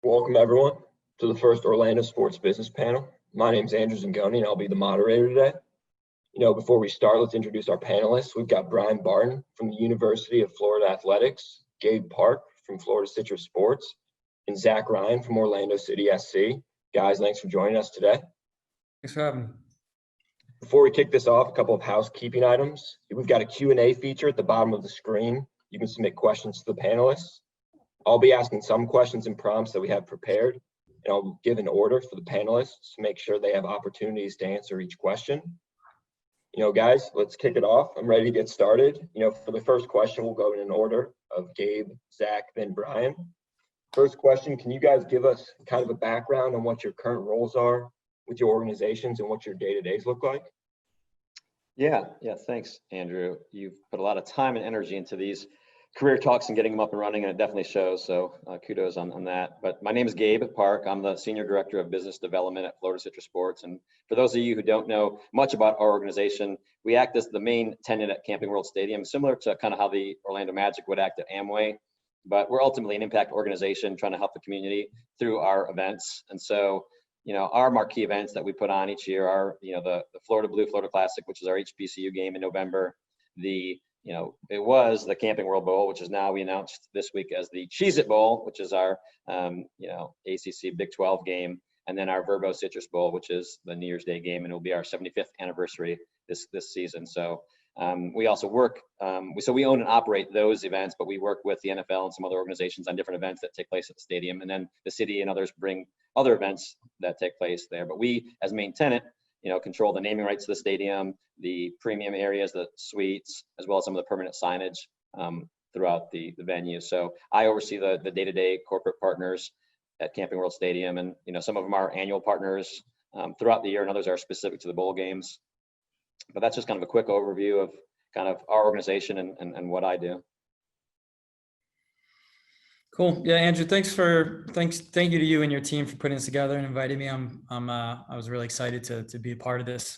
Welcome everyone to the first Orlando Sports Business Panel. My name is Andrew Zingoni and I'll be the moderator today. Before we start, let's introduce our panelists. We've got Barton from the University of Florida Athletics, Gabe Park from Florida Citrus Sports, and Zack Ryan from Orlando City SC. Guys, thanks for joining us today. Thanks for having me. Before we kick this off, a couple of housekeeping items. We've got a Q&A feature at the bottom of the screen. You can submit questions to the panelists. I'll be asking some questions and prompts that we have prepared, and I'll give an order for the panelists to make sure they have opportunities to answer each question. Guys, let's kick it off. I'm ready to get started. For the first question, we'll go in an order of Gabe, Zack, then Brian. First question, can you guys give us kind of a background on what your current roles are with your organizations and what your day-to-days look like? Yeah, thanks, Andrew. You've put a lot of time and energy into these career talks and getting them up and running, and it definitely shows, so kudos on that. But my name is Gabe Park. I'm the Senior Director of Business Development at Florida Citrus Sports, and for those of you who don't know much about our organization, we act as the main tenant at Camping World Stadium, similar to kind of how the Orlando Magic would act at Amway, but we're ultimately an impact organization trying to help the community through our events. And so, our marquee events that we put on each year are, the Florida Blue Florida Classic, which is our HBCU game in November, it was the Camping World Bowl, which is now we announced this week as the Cheez-It Bowl, which is our, ACC Big 12 game, and then our Verbo Citrus Bowl, which is the New Year's Day game, and it will be our 75th anniversary this season. So we also work, so we own and operate those events, but we work with the NFL and some other organizations on different events that take place at the stadium, and then the city and others bring other events that take place there. But we, as main tenant, control the naming rights to the stadium, the premium areas, the suites, as well as some of the permanent signage throughout the venue. So I oversee the day-to-day corporate partners at Camping World Stadium, and some of them are annual partners throughout the year, and others are specific to the bowl games. But that's just kind of a quick overview of kind of our organization and what I do. Cool. Yeah, Andrew, thank you to you and your team for putting this together and inviting me. I was really excited to be a part of this.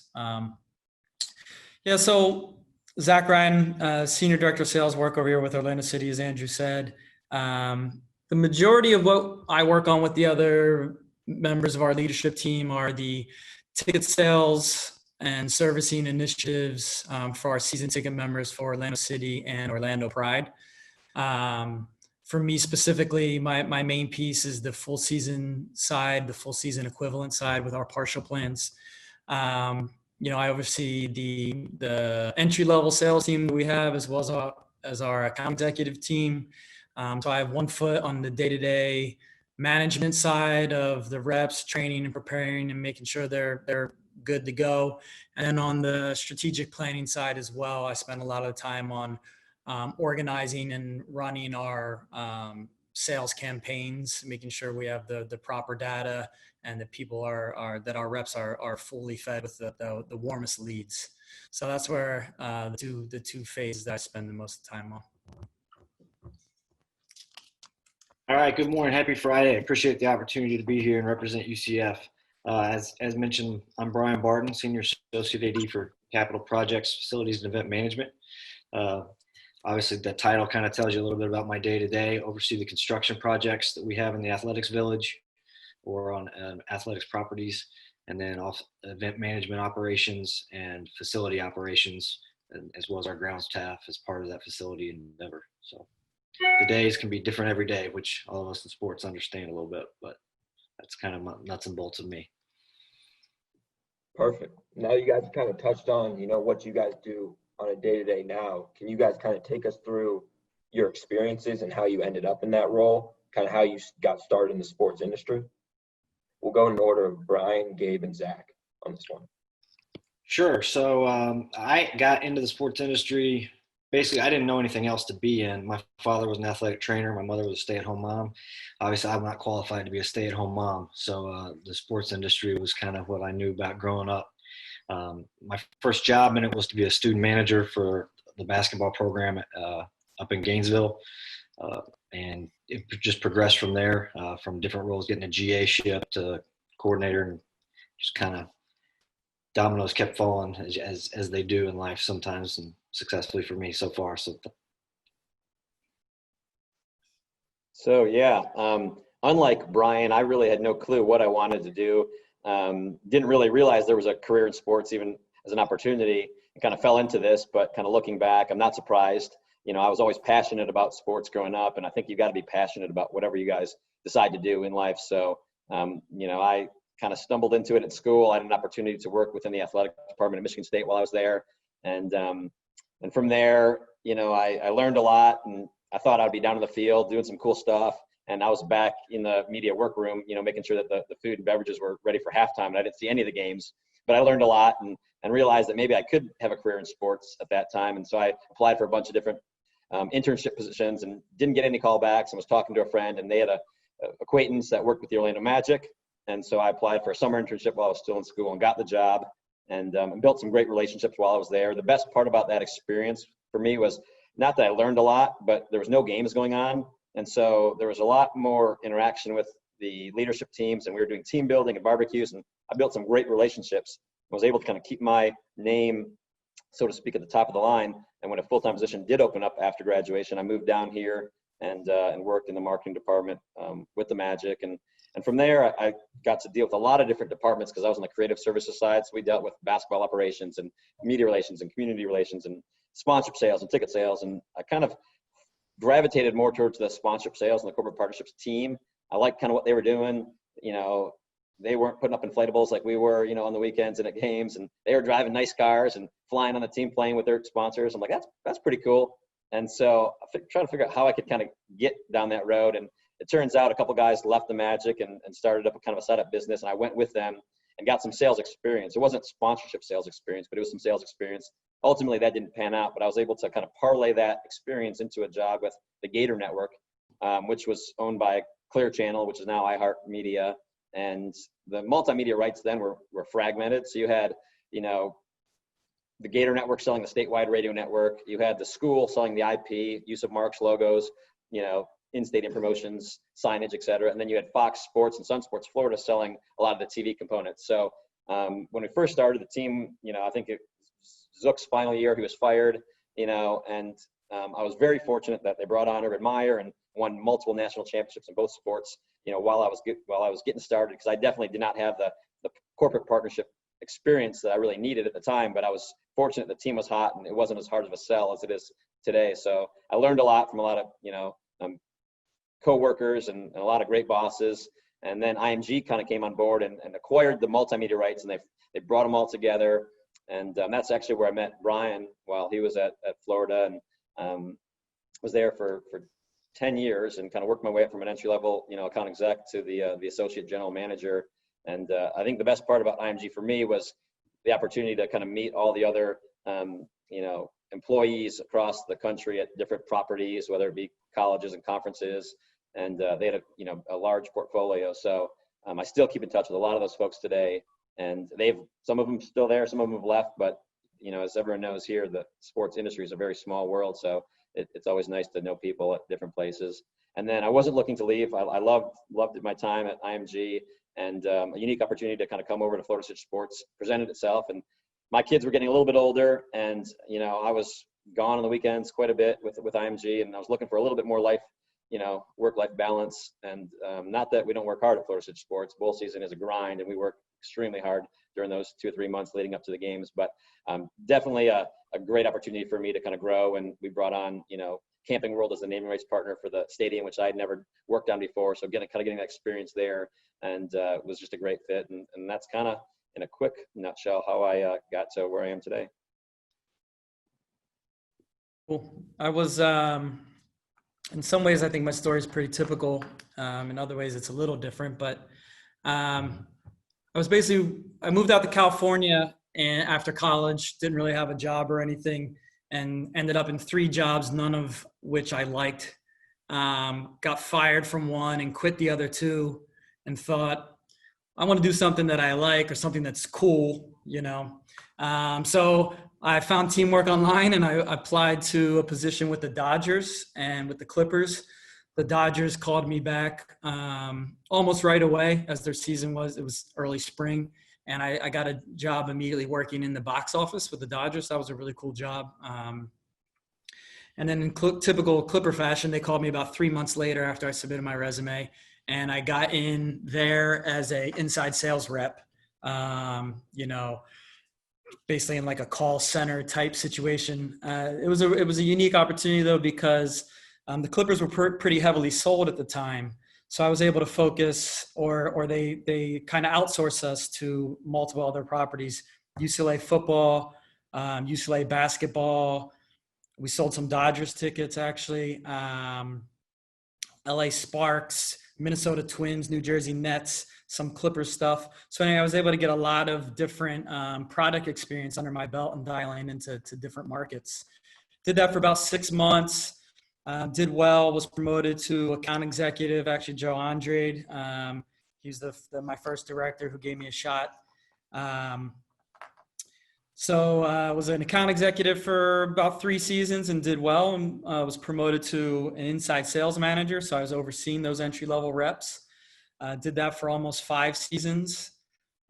So Zack Ryan, Senior Director of Sales, work over here with Orlando City, as Andrew said. The majority of what I work on with the other members of our leadership team are the ticket sales and servicing initiatives for our season ticket members for Orlando City and Orlando Pride. For me specifically, my main piece is the full season side, the full season equivalent side with our partial plans. I oversee the entry level sales team that we have, as well as our account executive team. So I have one foot on the day-to-day management side of the reps, training and preparing and making sure they're good to go. And then on the strategic planning side as well, I spend a lot of time on organizing and running our sales campaigns, making sure we have the proper data and that people that our reps are fully fed with the warmest leads. So that's where the two phases that I spend the most time on. All right, good morning. Happy Friday. I appreciate the opportunity to be here and represent UCF. As mentioned, I'm Brian Barton, Senior Associate AD for Capital Projects, Facilities and Event Management. Obviously, the title kind of tells you a little bit about my day-to-day. Oversee the construction projects that we have in the Athletics Village or on athletics properties, and then event management operations and facility operations, as well as our ground staff as part of that facility endeavor. So the days can be different every day, which all of us in sports understand a little bit, but that's kind of nuts and bolts of me. Perfect. Now you guys kind of touched on, what you guys do on a day-to-day now. Can you guys kind of take us through your experiences and how you ended up in that role, kind of how you got started in the sports industry? We'll go in order of Brian, Gabe, and Zack on this one. Sure. So I got into the sports industry. Basically, I didn't know anything else to be in. My father was an athletic trainer. My mother was a stay-at-home mom. Obviously, I'm not qualified to be a stay-at-home mom. So the sports industry was kind of what I knew about growing up. My first job in it was to be a student manager for the basketball program up in Gainesville. And it just progressed from there, from different roles, getting a GA ship to coordinator, and just kind of dominoes kept falling as they do in life sometimes, and successfully for me so far. So yeah, unlike Brian, I really had no clue what I wanted to do. Didn't really realize there was a career in sports even as an opportunity, and kind of fell into this, but kind of looking back, I'm not surprised. I was always passionate about sports growing up, and I think you got to be passionate about whatever you guys decide to do in life. So, I kind of stumbled into it at school. I had an opportunity to work within the athletic department at Michigan State while I was there. And from there, I learned a lot, and I thought I'd be down in the field doing some cool stuff. And I was back in the media workroom, making sure that the food and beverages were ready for halftime. And I didn't see any of the games, but I learned a lot and realized that maybe I could have a career in sports at that time. And so I applied for a bunch of different internship positions and didn't get any callbacks, and was talking to a friend, and they had a acquaintance that worked with the Orlando Magic. And so I applied for a summer internship while I was still in school and got the job, and built some great relationships while I was there. The best part about that experience for me was not that I learned a lot, but there was no games going on. And so there was a lot more interaction with the leadership teams, and we were doing team building and barbecues, and I built some great relationships. I was able to kind of keep my name, so to speak, at the top of the line. And when a full-time position did open up after graduation, I moved down here and worked in the marketing department with the Magic. And from there, I got to deal with a lot of different departments because I was on the creative services side. So we dealt with basketball operations and media relations and community relations and sponsorship sales and ticket sales. And I kind of gravitated more towards the sponsorship sales and the corporate partnerships team. I liked kind of what they were doing. They weren't putting up inflatables like we were, on the weekends and at games, and they were driving nice cars and flying on the team plane with their sponsors. I'm like, that's pretty cool. And so I trying to figure out how I could kind of get down that road. And it turns out a couple guys left the Magic and started up a kind of a setup business, and I went with them and got some sales experience. It wasn't sponsorship sales experience, but it was some sales experience. Ultimately, that didn't pan out, but I was able to kind of parlay that experience into a job with the Gator Network, which was owned by Clear Channel, which is now iHeartMedia. And the multimedia rights then were fragmented. So you had, the Gator Network selling the statewide radio network. You had the school selling the IP, use of marks, logos, in-stadium promotions, signage, et cetera. And then you had Fox Sports and Sun Sports Florida selling a lot of the TV components. So when we first started the team, I think Zook's final year, he was fired, and I was very fortunate that they brought on Urban Meyer and won multiple national championships in both sports, while I was getting started, because I definitely did not have the corporate partnership experience that I really needed at the time. But I was fortunate the team was hot and it wasn't as hard of a sell as it is today. So I learned a lot from a lot of, co-workers and a lot of great bosses. And then IMG kind of came on board and acquired the multimedia rights, and they brought them all together. And that's actually where I met Brian while he was at Florida, and was there for 10 years and kind of worked my way up from an entry level, account exec to the associate general manager. And I think the best part about IMG for me was the opportunity to kind of meet all the other, employees across the country at different properties, whether it be colleges and conferences. And they had a large portfolio. So I still keep in touch with a lot of those folks today. And some of them still there, some of them have left, but as everyone knows here, the sports industry is a very small world. So it's always nice to know people at different places. And then I wasn't looking to leave. I loved my time at IMG, and a unique opportunity to kind of come over to Florida City Sports presented itself. And my kids were getting a little bit older, and I was gone on the weekends quite a bit with IMG, and I was looking for a little bit more life, work-life balance. And not that we don't work hard at Florida City Sports. Bowl season is a grind, and we work extremely hard during those 2 or 3 months leading up to the games. But definitely a great opportunity for me to kind of grow. And we brought on, Camping World as the naming rights partner for the stadium, which I had never worked on before. So getting that experience there, and it was just a great fit. And that's kind of, in a quick nutshell, how I got to where I am today. Cool. I was, in some ways, I think my story is pretty typical. In other ways, it's a little different, but I moved out to California and after college, didn't really have a job or anything, and ended up in 3 jobs, none of which I liked. Got fired from one and quit the other 2, and thought, I want to do something that I like or something that's cool, So I found Teamwork online, and I applied to a position with the Dodgers and with the Clippers. The Dodgers called me back almost right away as their season was. It was early spring, and I got a job immediately working in the box office with the Dodgers. That was a really cool job. And then in typical Clipper fashion, they called me about 3 months later after I submitted my resume and I got in there as a inside sales rep. Basically in like a call center type situation. It was a unique opportunity though, because the Clippers were pretty heavily sold at the time. So I was able to focus, or they kind of outsource us to multiple other properties: UCLA football, UCLA basketball. We sold some Dodgers tickets actually, LA Sparks, Minnesota Twins, New Jersey Nets, some Clippers stuff. So anyway, I was able to get a lot of different product experience under my belt and dialing into different markets. Did that for about 6 months. Did well, was promoted to account executive. Actually, Joe Andrade, he's my first director who gave me a shot. So I was an account executive for about 3 seasons and did well, and was promoted to an inside sales manager. So I was overseeing those entry-level reps. Did that for almost 5 seasons,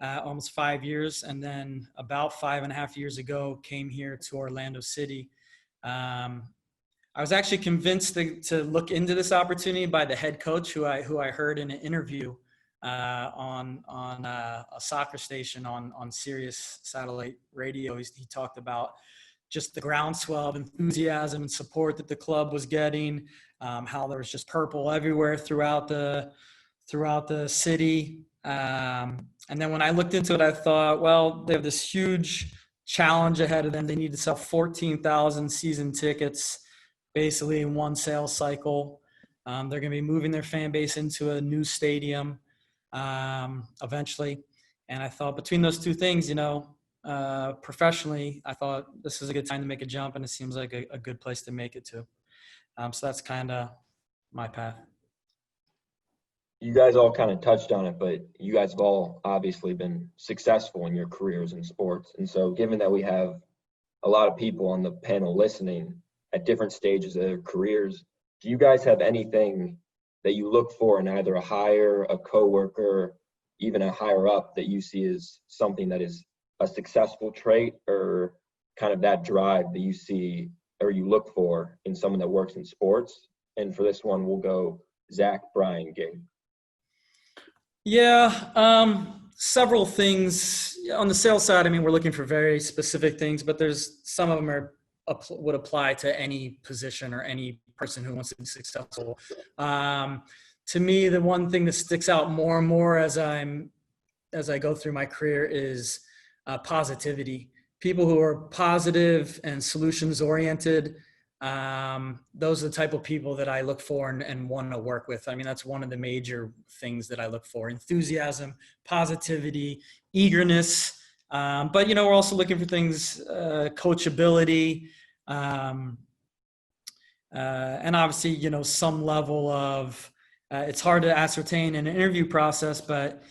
almost 5 years. And then about 5.5 years ago, came here to Orlando City. I was actually convinced to look into this opportunity by the head coach who I heard in an interview on a soccer station on Sirius satellite radio. He talked about just the groundswell of enthusiasm and support that the club was getting, how there was just purple everywhere throughout the city. And then when I looked into it, I thought, well, they have this huge challenge ahead of them. They need to sell 14,000 season tickets basically in one sales cycle. They're going to be moving their fan base into a new stadium eventually. And I thought between those two things, professionally, I thought this is a good time to make a jump, and it seems like a good place to make it to. So that's kind of my path. You guys all kind of touched on it, but you guys have all obviously been successful in your careers in sports. And so given that we have a lot of people on the panel listening at different stages of their careers, do you guys have anything that you look for in either a hire, a coworker, even a higher up that you see as something that is a successful trait, or kind of that drive that you see or you look for in someone that works in sports? And for this one, we'll go Zack, Brian, Gabe. Yeah, several things on the sales side. I mean, we're looking for very specific things, but there's some of them would apply to any position or any person who wants to be successful. To me, the one thing that sticks out more and more as I go through my career is positivity. People who are positive and solutions oriented. Those are the type of people that I look for and want to work with. I mean, that's one of the major things that I look for: enthusiasm, positivity, eagerness. But, we're also looking for things, coachability, and obviously, some level of, it's hard to ascertain in an interview process, but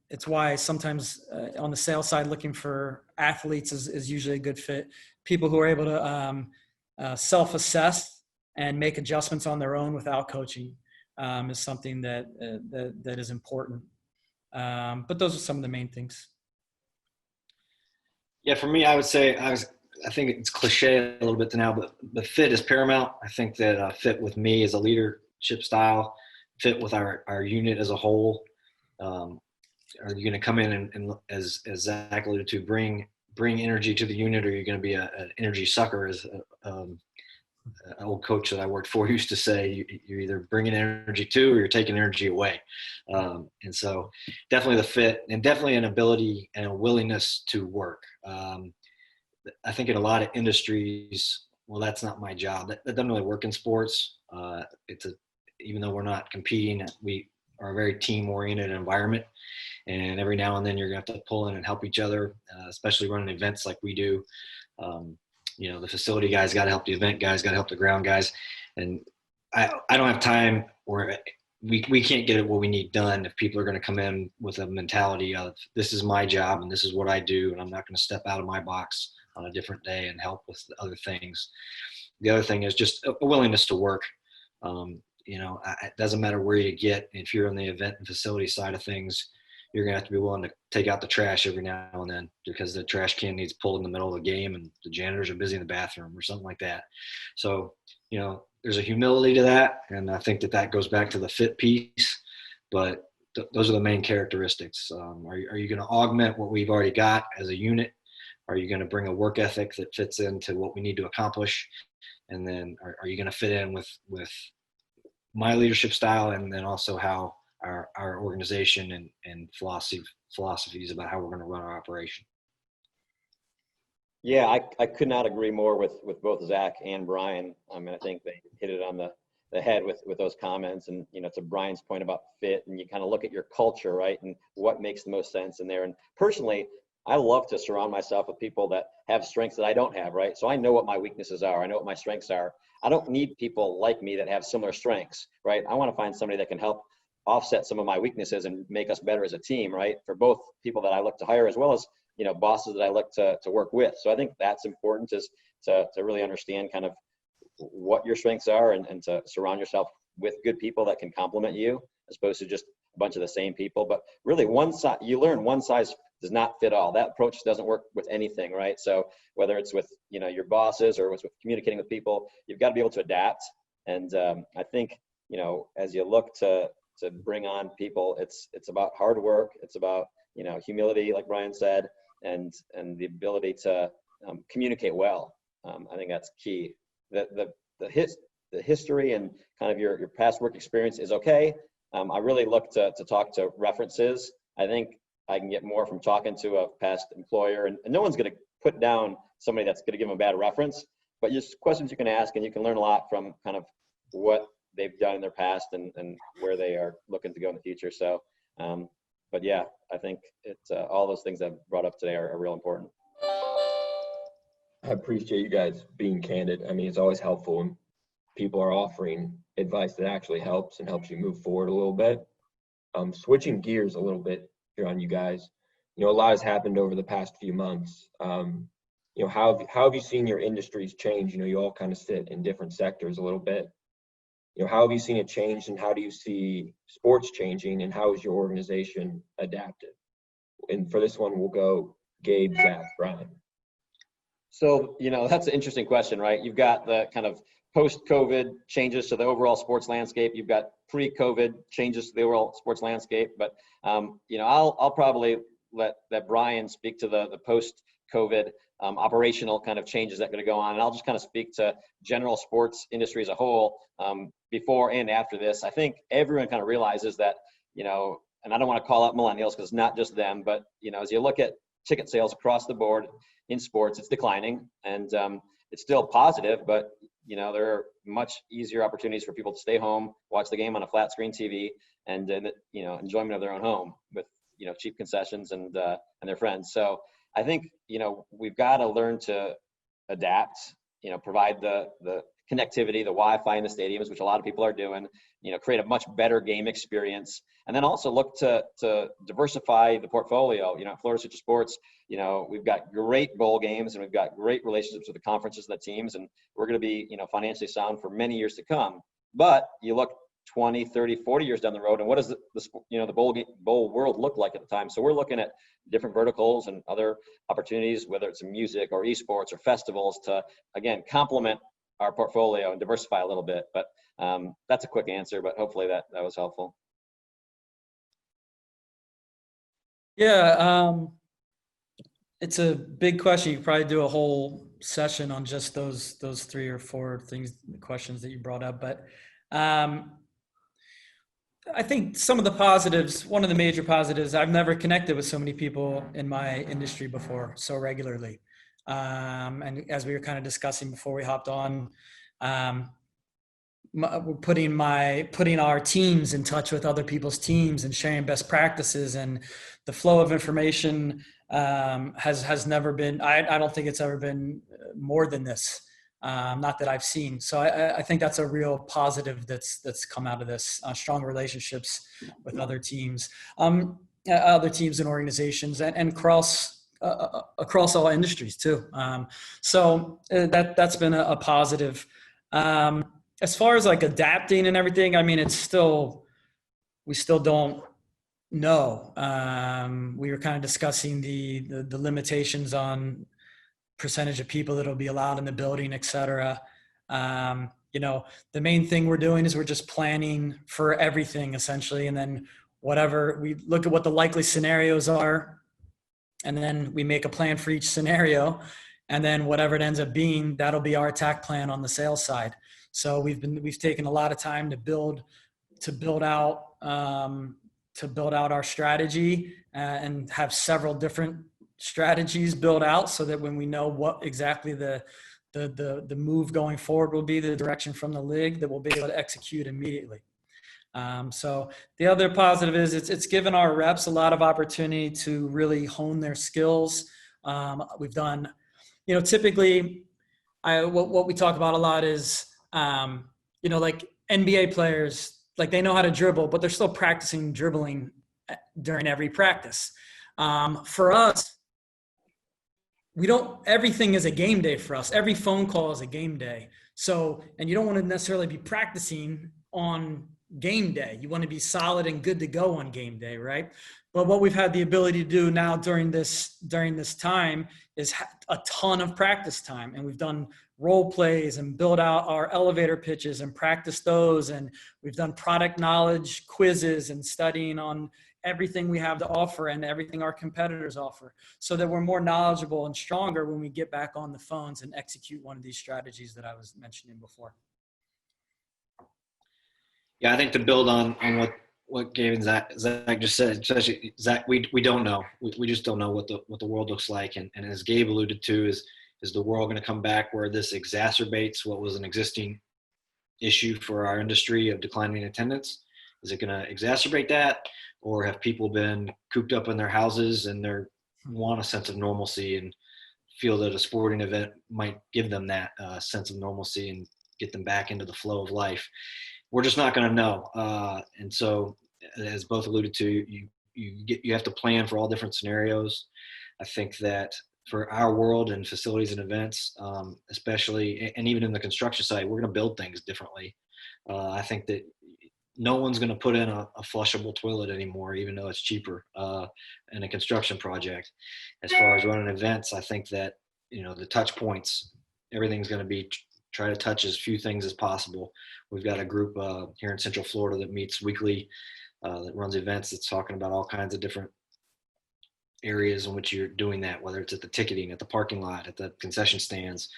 it's why sometimes on the sales side, looking for athletes is usually a good fit. People who are able to self-assess and make adjustments on their own without coaching is something that is important. But those are some of the main things. Yeah, for me, I would say I think it's cliche a little bit now, but the fit is paramount. I think that fit with me as a leadership style, fit with our unit as a whole. Are you going to come in and as Zack alluded to, bring energy to the unit, or are you going to be an energy sucker, as an old coach that I worked for used to say? You're either bringing energy to, or you're taking energy away. And so definitely the fit, and definitely an ability and a willingness to work. I think in a lot of industries, well, that's not my job. That doesn't really work in sports. Even though we're not competing, we are a very team-oriented environment. And every now and then you're going to have to pull in and help each other, especially running events like we do. The facility guys got to help the event guys, got to help the ground guys. And I don't have time, or we can't get what we need done if people are going to come in with a mentality of, this is my job and this is what I do, and I'm not going to step out of my box on a different day and help with other things. The other thing is just a willingness to work. It doesn't matter where you get. If you're on the event and facility side of things, you're going to have to be willing to take out the trash every now and then, because the trash can needs pulled in the middle of the game and the janitors are busy in the bathroom or something like that. So, there's a humility to that, and I think that goes back to the fit piece. But those are the main characteristics. Are you going to augment what we've already got as a unit? Are you going to bring a work ethic that fits into what we need to accomplish? And then are you going to fit in with my leadership style, and then also how our organization and philosophies about how we're going to run our operation? Yeah, I could not agree more with both Zach and Brian. I mean, I think they hit it on the head with those comments. And, to Brian's point about fit, and you kind of look at your culture, right? And what makes the most sense in there. And personally, I love to surround myself with people that have strengths that I don't have, right? So I know what my weaknesses are. I know what my strengths are. I don't need people like me that have similar strengths, right? I want to find somebody that can help offset some of my weaknesses and make us better as a team, right? For both people that I look to hire, as well as, bosses that I look to work with. So I think that's important, is to really understand kind of what your strengths are, and to surround yourself with good people that can complement you, as opposed to just a bunch of the same people. But really, you learn one size does not fit all. That approach doesn't work with anything, right? So whether it's with, your bosses, or with communicating with people, you've got to be able to adapt. And I think, as you look to bring on people, it's about hard work. It's about, humility, like Brian said, and the ability to communicate well. I think that's key. The history and kind of your past work experience is okay. I really look to talk to references. I think I can get more from talking to a past employer, and no one's going to put down somebody that's going to give them a bad reference, but just questions you can ask, and you can learn a lot from kind of what they've done in their past, and where they are looking to go in the future. So, but yeah, I think it's all those things I've brought up today are real important. I appreciate you guys being candid. I mean, it's always helpful when people are offering advice that actually helps and helps you move forward a little bit. Switching gears a little bit here on you guys, a lot has happened over the past few months. How have you seen your industries change? You all kind of sit in different sectors a little bit. How have you seen it change, and how do you see sports changing, and how is your organization adapted? And for this one, we'll go Gabe, Zack, Ryan. So, that's an interesting question, right? You've got the kind of post-COVID changes to the overall sports landscape. You've got pre-COVID changes to the overall sports landscape. But, I'll probably let Brian speak to the post-COVID operational kind of changes that are going to go on. And I'll just kind of speak to general sports industry as a whole, before and after this. I think everyone kind of realizes that, and I don't want to call out millennials because it's not just them, but, as you look at ticket sales across the board in sports, it's declining, and it's still positive, but, there are much easier opportunities for people to stay home, watch the game on a flat screen TV, and enjoyment of their own home with, cheap concessions and their friends. So I think, we've got to learn to adapt, provide the connectivity, the Wi-Fi in the stadiums, which a lot of people are doing, create a much better game experience, and then also look to diversify the portfolio. At Florida Citrus Sports, we've got great bowl games, and we've got great relationships with the conferences and the teams, and we're going to be, financially sound for many years to come. But you look 20, 30, 40 years down the road, and what does the bowl world look like at the time? So we're looking at different verticals and other opportunities, whether it's music or esports or festivals, to, again, complement our portfolio and diversify a little bit. But that's a quick answer, but hopefully that was helpful. Yeah, it's a big question. You could probably do a whole session on just those 3 or 4 questions that you brought up. But I think some of the positives, one of the major positives, I've never connected with so many people in my industry before so regularly. And as we were kind of discussing before we hopped on, we're putting our teams in touch with other people's teams and sharing best practices, and the flow of information has never been, I don't think it's ever been more than this. Not that I've seen. So I think that's a real positive that's come out of this, strong relationships with other teams and organizations, and across all industries too. So that's been a positive. As far as like adapting and everything, I mean, we still don't know. We were kind of discussing the limitations on percentage of people that'll be allowed in the building, et cetera. the main thing we're doing is we're just planning for everything essentially. And then whatever, we look at what the likely scenarios are, and then we make a plan for each scenario. And then whatever it ends up being, that'll be our attack plan on the sales side. So we've taken a lot of time to build out our strategy, and have several different strategies built out so that when we know what exactly the move going forward will be, the direction from the league, that we'll be able to execute immediately. So the other positive is it's given our reps a lot of opportunity to really hone their skills. We've done, typically what we talk about a lot is, like NBA players, like they know how to dribble, but they're still practicing dribbling during every practice. For us, everything is a game day for us. Every phone call is a game day. So, and you don't want to necessarily be practicing on game day. You want to be solid and good to go on game day, right? But what we've had the ability to do now during this time is a ton of practice time. And we've done role plays and build out our elevator pitches and practice those. And we've done product knowledge quizzes and studying on everything we have to offer and everything our competitors offer, so that we're more knowledgeable and stronger when we get back on the phones and execute one of these strategies that I was mentioning before. Yeah, I think to build on what Gabe and Zach just said, especially Zach, we don't know. We just don't know what the world looks like. And as Gabe alluded to, is the world going to come back where this exacerbates what was an existing issue for our industry of declining attendance? Is it going to exacerbate that? Or have people been cooped up in their houses and they want a sense of normalcy and feel that a sporting event might give them that sense of normalcy and get them back into the flow of life? We're just not going to know. And so, as both alluded to, you have to plan for all different scenarios. I think that for our world and facilities and events, especially, and even in the construction side, we're going to build things differently. I think that no one's going to put in a flushable toilet anymore, even though it's cheaper in a construction project. As far as running events, I think that, the touch points, everything's going to be try to touch as few things as possible. We've got a group here in Central Florida that meets weekly, that runs events that's talking about all kinds of different areas in which you're doing that, whether it's at the ticketing, at the parking lot, at the concession stands.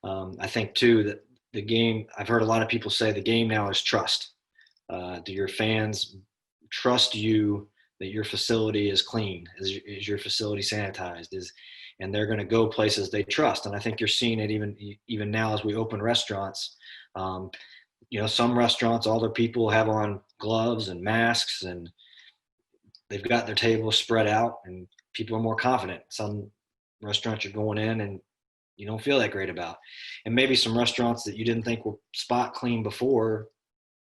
I think too that the game, I've heard a lot of people say the game now is trust. Do your fans trust you that your facility is clean? Is your facility sanitized? And they're going to go places they trust. And I think you're seeing it even now as we open restaurants. Some restaurants, all their people have on gloves and masks, and they've got their tables spread out, and people are more confident. Some restaurants you're going in and you don't feel that great about. And maybe some restaurants that you didn't think were spot clean before,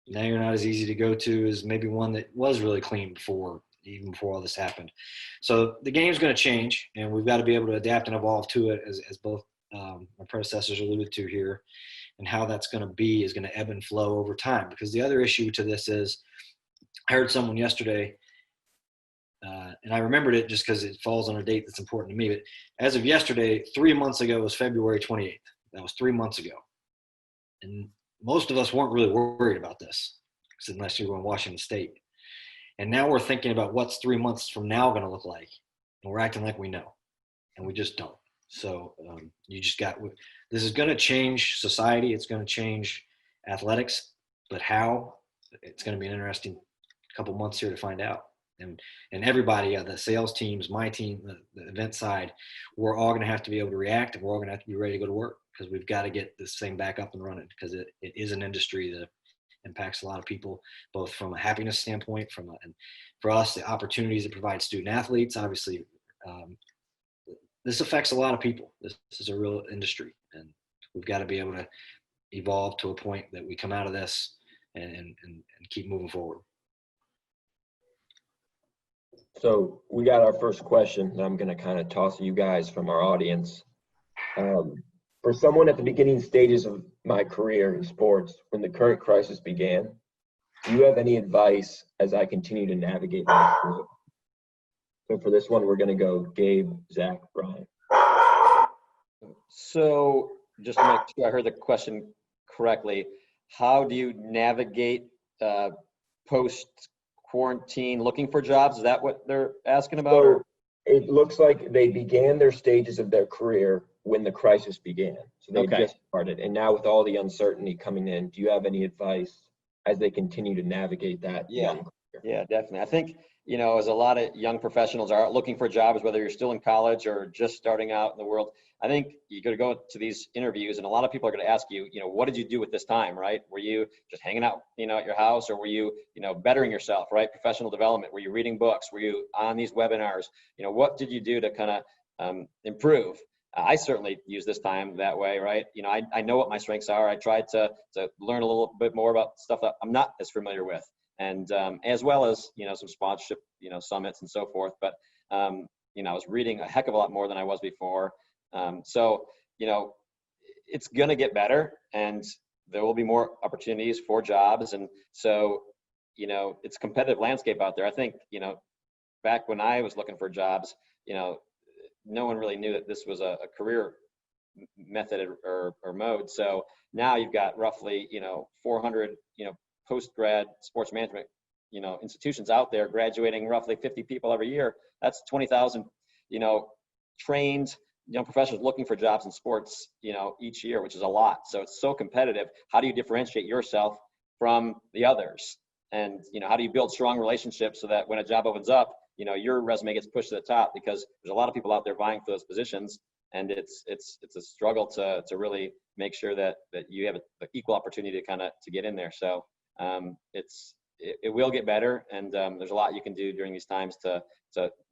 now you're not as easy to go to as maybe one that was really clean before, even before all this happened. So the game's going to change, and we've got to be able to adapt and evolve to it, as both my predecessors alluded to here. And how that's going to be is going to ebb and flow over time. Because the other issue to this is, I heard someone yesterday, and I remembered it just because it falls on a date that's important to me. But as of yesterday, 3 months ago was February 28th. That was 3 months ago. And most of us weren't really worried about this, unless you were in Washington State. And now we're thinking about what's 3 months from now going to look like. And we're acting like we know. And we just don't. So this is going to change society. It's going to change athletics. But how? It's going to be an interesting couple months here to find out. And everybody, the sales teams, my team, the event side, we're all going to have to be able to react, and we're all going to have to be ready to go to work, because we've got to get this thing back up and running, because it is an industry that impacts a lot of people, both from a happiness standpoint, and for us, the opportunities it provides student athletes. Obviously, this affects a lot of people. This is a real industry, and we've got to be able to evolve to a point that we come out of this and keep moving forward. So we got our first question that I'm going to kind of toss to you guys from our audience. For someone at the beginning stages of my career in sports, when the current crisis began, do you have any advice as I continue to navigate my career? So for this one, we're going to go Gabe, Zack, Ryan. So just to make sure I heard the question correctly, how do you navigate post-quarantine looking for jobs? Is that what they're asking about? So it looks like they began their stages of their career when the crisis began. So they Okay. just started. And now with all the uncertainty coming in, do you have any advice as they continue to navigate that young career? Yeah, definitely. I think, as a lot of young professionals are looking for jobs, whether you're still in college or just starting out in the world, I think you got to go to these interviews and a lot of people are going to ask you, what did you do with this time, right? Were you just hanging out, at your house, or were you, bettering yourself, right? Professional development. Were you reading books? Were you on these webinars? What did you do to kind of improve? I certainly use this time that way, right? I know what my strengths are. I try to learn a little bit more about stuff that I'm not as familiar with. And as well as, some sponsorship, summits and so forth. But, I was reading a heck of a lot more than I was before. So, it's going to get better and there will be more opportunities for jobs. And so, it's a competitive landscape out there. I think, back when I was looking for jobs, no one really knew that this was a career method or mode. So now you've got roughly, 400, post-grad sports management, institutions out there graduating roughly 50 people every year. That's 20,000, trained young professionals looking for jobs in sports, each year, which is a lot. So it's so competitive. How do you differentiate yourself from the others? And, how do you build strong relationships so that when a job opens up, your resume gets pushed to the top, because there's a lot of people out there vying for those positions. And it's a struggle to really make sure that you have an equal opportunity to get in there. So it will get better. And there's a lot you can do during these times to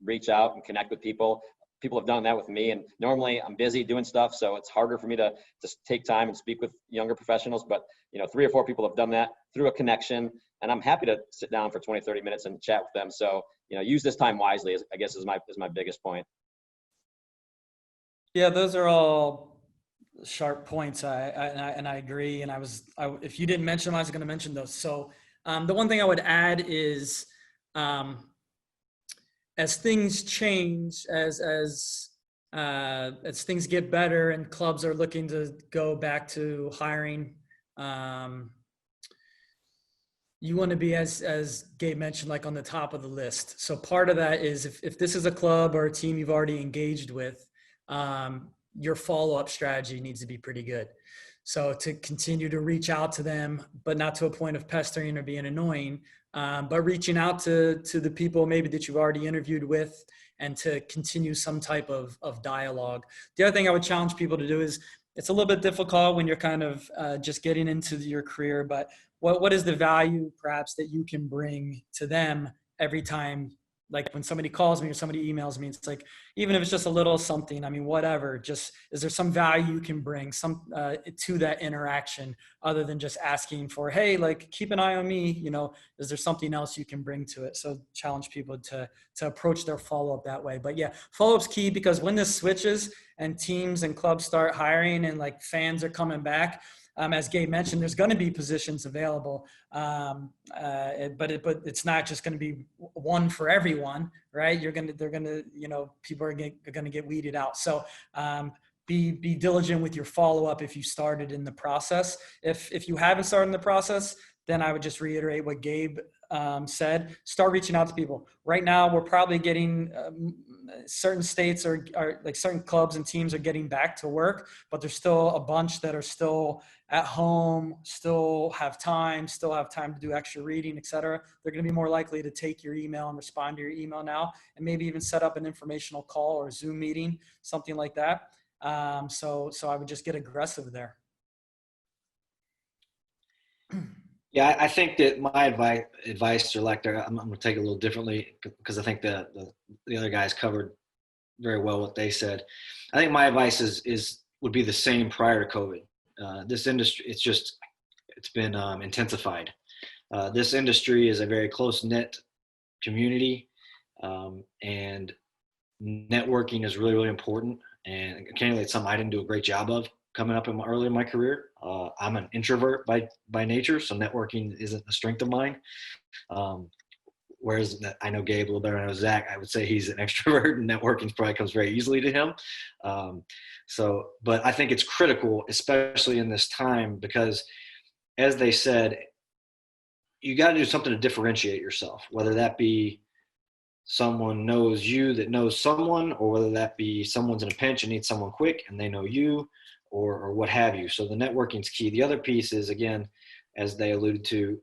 reach out and connect with people. People have done that with me, and normally I'm busy doing stuff, so it's harder for me to just take time and speak with younger professionals. But 3 or 4 people have done that through a connection, and I'm happy to sit down for 20, 30 minutes and chat with them. So use this time wisely, I guess is my biggest point. Yeah, those are all sharp points. I agree. And if you didn't mention them, I was going to mention those. So the one thing I would add is, as things change, as things get better and clubs are looking to go back to hiring, you want to be, as Gabe mentioned, like on the top of the list. So part of that is if this is a club or a team you've already engaged with, your follow-up strategy needs to be pretty good. So to continue to reach out to them, but not to a point of pestering or being annoying, but reaching out to the people maybe that you've already interviewed with, and to continue some type of dialogue. The other thing I would challenge people to do is, it's a little bit difficult when you're kind of just getting into your career, but what is the value perhaps that you can bring to them every time? Like when somebody calls me or somebody emails me, it's like, even if it's just a little something, whatever, just, is there some value you can bring to that interaction, other than just asking for, hey, like, keep an eye on me, is there something else you can bring to it? So challenge people to approach their follow-up that way. But yeah, follow-up's key, because when this switches and teams and clubs start hiring and like fans are coming back, as Gabe mentioned, there's going to be positions available, but it's not just going to be one for everyone, right? People are going to get weeded out. So be diligent with your follow-up if you started in the process. If you haven't started in the process, then I would just reiterate what Gabe said. Start reaching out to people. Right now, we're probably getting certain states are like certain clubs and teams are getting back to work, but there's still a bunch that are still at home, still have time to do extra reading, etc. They're going to be more likely to take your email and respond to your email now, and maybe even set up an informational call or a Zoom meeting, something like that. So I would just get aggressive there. Yeah, I think that my advice to I'm going to take it a little differently, because I think the other guys covered very well what they said. I think my advice would be the same prior to COVID. This industry, it's been intensified. This industry is a very close-knit community, and networking is really, really important. And candidly, it's something I didn't do a great job of coming up early in my career. I'm an introvert by nature, so networking isn't a strength of mine. Whereas I know Gabe a little better. I know Zach. I would say he's an extrovert, and networking probably comes very easily to him. But I think it's critical, especially in this time, because as they said, you got to do something to differentiate yourself, whether that be someone knows you that knows someone, or whether that be someone's in a pinch and needs someone quick and they know you, or what have you. So the networking's key. The other piece is, again, as they alluded to,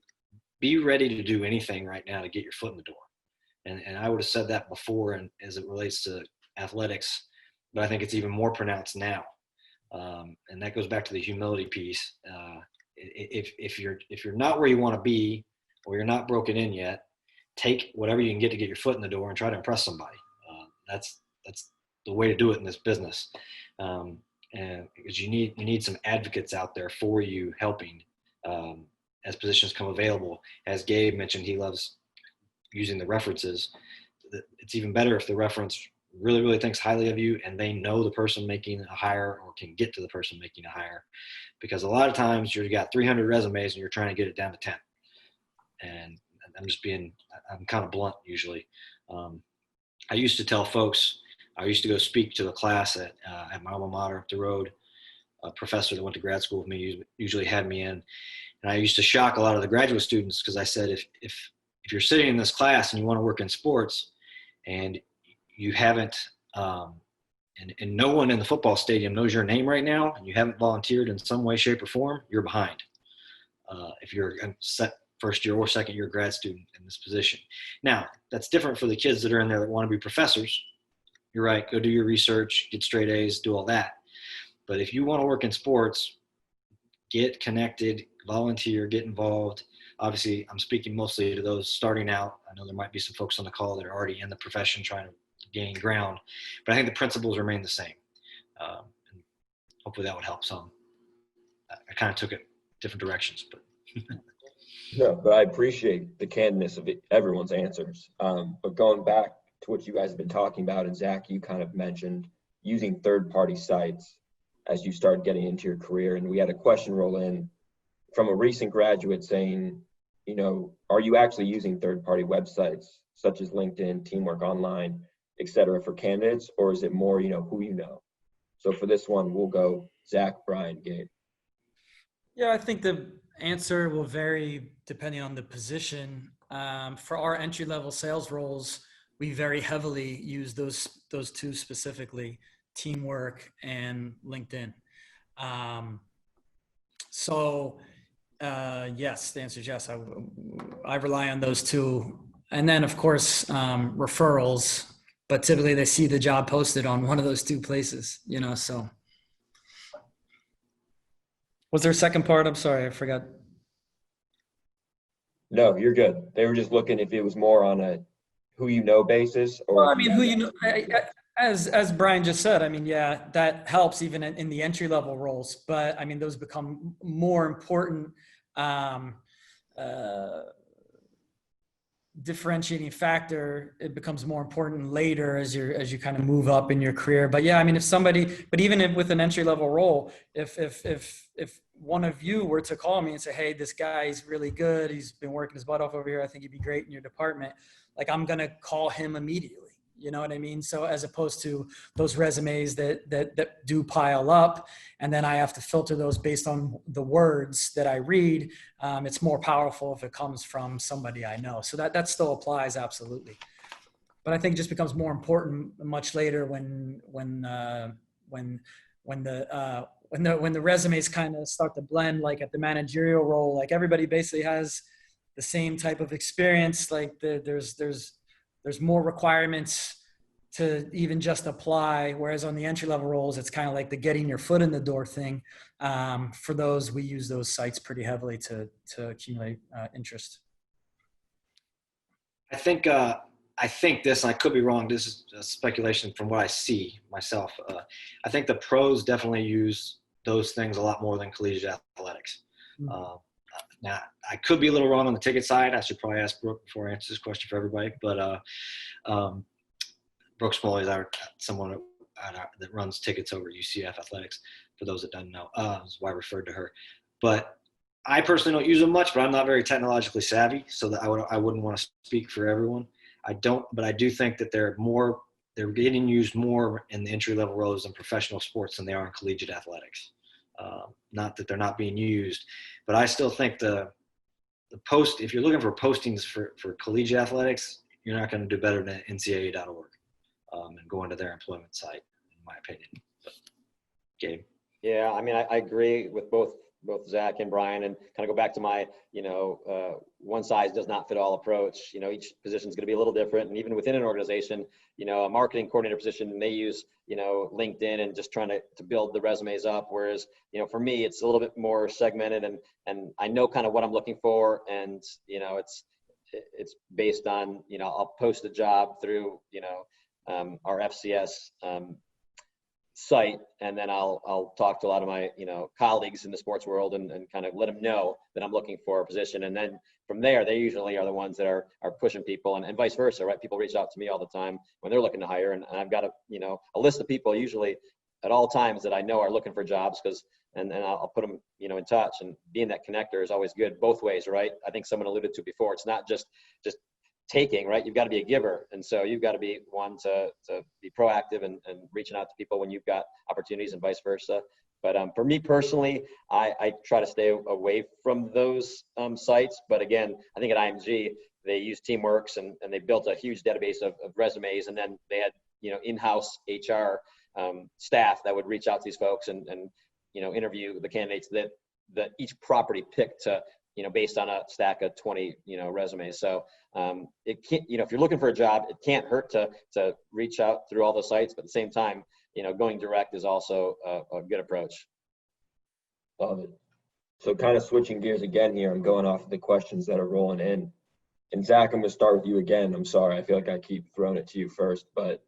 be ready to do anything right now to get your foot in the door. And I would have said that before, and as it relates to athletics, but I think it's even more pronounced now. And that goes back to the humility piece. If you're not where you want to be, or you're not broken in yet, take whatever you can get to get your foot in the door and try to impress somebody. That's the way to do it in this business. And because you need some advocates out there for you, helping as positions come available. As Gabe mentioned, he loves using the references. It's even better if the reference really, really thinks highly of you and they know the person making a hire or can get to the person making a hire. Because a lot of times you've got 300 resumes and you're trying to get it down to 10. And I'm kind of blunt usually. I used to tell folks, I used to go speak to the class at my alma mater up the road. A professor that went to grad school with me usually had me in. And I used to shock a lot of the graduate students because I said, if you're sitting in this class and you want to work in sports and you haven't, and no one in the football stadium knows your name right now, and you haven't volunteered in some way, shape, or form, you're behind. If you're a first year or second year grad student in this position. Now, that's different for the kids that are in there that want to be professors. You're right, go do your research, get straight A's, do all that. But if you want to work in sports, get connected, volunteer, get involved. Obviously, I'm speaking mostly to those starting out. I know there might be some folks on the call that are already in the profession trying to gain ground, but I think the principles remain the same. And hopefully that would help some. I kind of took it different directions, but. No, but I appreciate the candidness of everyone's answers. But going back to what you guys have been talking about, and Zach, you kind of mentioned using third-party sites as you start getting into your career. And we had a question roll in from a recent graduate saying, are you actually using third-party websites such as LinkedIn, Teamwork Online, et cetera, for candidates, or is it more, who you know? So for this one, we'll go Zach, Brian, Gabe. Yeah, I think the answer will vary depending on the position. For our entry-level sales roles, we very heavily use those two specifically, Teamwork and LinkedIn. Yes, the answer is yes. I rely on those two. And then, of course, referrals, but typically they see the job posted on one of those two places, so. Was there a second part? I'm sorry, I forgot. No, you're good. They were just looking if it was more on a who you know basis, or Well, I mean, who you know, as Brian just said, I mean, yeah, that helps even in the entry level roles, but I mean, those become more important differentiating factor. It becomes more important later as you kind of move up in your career. But yeah, I mean, but even with an entry level role, if one of you were to call me and say, hey, this guy's really good, he's been working his butt off over here, I think he'd be great in your department, like I'm going to call him immediately. You know what I mean? So as opposed to those resumes that do pile up, and then I have to filter those based on the words that I read, it's more powerful if it comes from somebody I know. So that still applies, absolutely. But I think it just becomes more important much later when the resumes kind of start to blend, like at the managerial role, like everybody basically has the same type of experience. Like there's more requirements to even just apply. Whereas on the entry level roles, it's kind of like the getting your foot in the door thing. For those, we use those sites pretty heavily to accumulate interest. I think this, and I could be wrong, this is a speculation from what I see myself. I think the pros definitely use those things a lot more than collegiate athletics. Mm-hmm. Now, I could be a little wrong on the ticket side. I should probably ask Brooke before I answer this question for everybody. But Brooke Smalley is someone that runs tickets over at UCF Athletics, for those that don't know. That's why I referred to her. But I personally don't use them much, but I'm not very technologically savvy, so that I wouldn't want to speak for everyone. But I do think that they're getting used more in the entry-level roles in professional sports than they are in collegiate athletics. Not that they're not being used, but I still think the post, if you're looking for postings for collegiate athletics, you're not going to do better than ncaa.org and going to their employment site, in my opinion. But, Gabe? Yeah, I mean, I agree with both Zach and Brian, and kind of go back to my, one size does not fit all approach. Each position is going to be a little different. And even within an organization, a marketing coordinator position may use, LinkedIn and just trying to build the resumes up. Whereas, for me, it's a little bit more segmented, and I know kind of what I'm looking for. And, it's based on, I'll post a job through, our FCS, site, and then I'll talk to a lot of my colleagues in the sports world and kind of let them know that I'm looking for a position, and then from there they usually are the ones that are pushing people, and vice versa, right? People reach out to me all the time when they're looking to hire, and I've got a list of people usually at all times that I know are looking for jobs, because and I'll put them in touch, and being that connector is always good both ways, right? I think someone alluded to before, it's not just taking, right? You've got to be a giver. And so you've got to be one to be proactive and reaching out to people when you've got opportunities, and vice versa. But for me personally, I try to stay away from those sites. But again, I think at IMG, they use Teamworks, and they built a huge database of resumes. And then they had, in-house HR staff that would reach out to these folks and interview the candidates that each property picked to, based on a stack of 20, resumes. So it can't, if you're looking for a job, it can't hurt to reach out through all the sites, but at the same time, going direct is also a good approach. Love it. So kind of switching gears again here, I'm going off of the questions that are rolling in. And Zach, I'm going to start with you again. I'm sorry, I feel like I keep throwing it to you first, but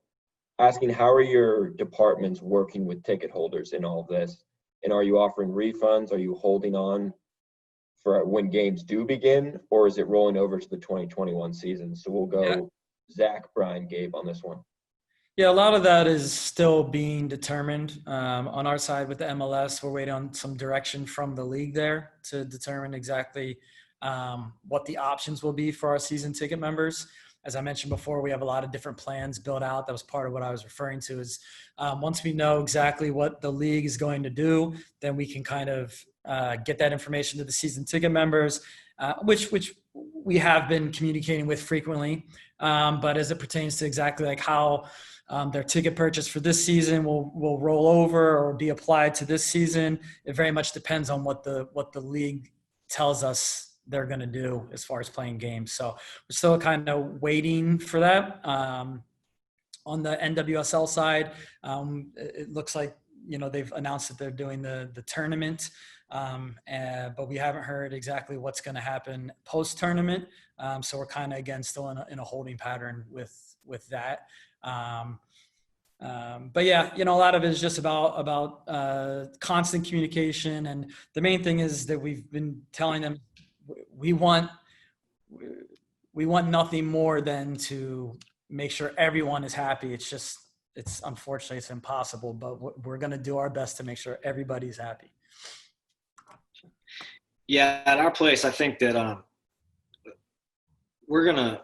asking, how are your departments working with ticket holders in all of this? And are you offering refunds? Are you holding on for when games do begin, or is it rolling over to the 2021 season? So we'll go Zach, Brian, Gabe on this one. Yeah, a lot of that is still being determined. On our side with the MLS, we're waiting on some direction from the league there to determine exactly what the options will be for our season ticket members. As I mentioned before, we have a lot of different plans built out. That was part of what I was referring to is once we know exactly what the league is going to do, then we can kind of get that information to the season ticket members, which we have been communicating with frequently. But as it pertains to exactly like how their ticket purchase for this season will roll over or be applied to this season, it very much depends on what the league tells us they're going to do as far as playing games. So we're still kind of waiting for that. On the NWSL side, it looks like, they've announced that they're doing the tournament, but we haven't heard exactly what's going to happen post-tournament. So we're kind of, again, still in a holding pattern with that. But yeah, a lot of it is just about constant communication. And the main thing is that we've been telling them, we want nothing more than to make sure everyone is happy. It's unfortunately it's impossible, but we're going to do our best to make sure everybody's happy. Yeah, at our place, I think that we're going to,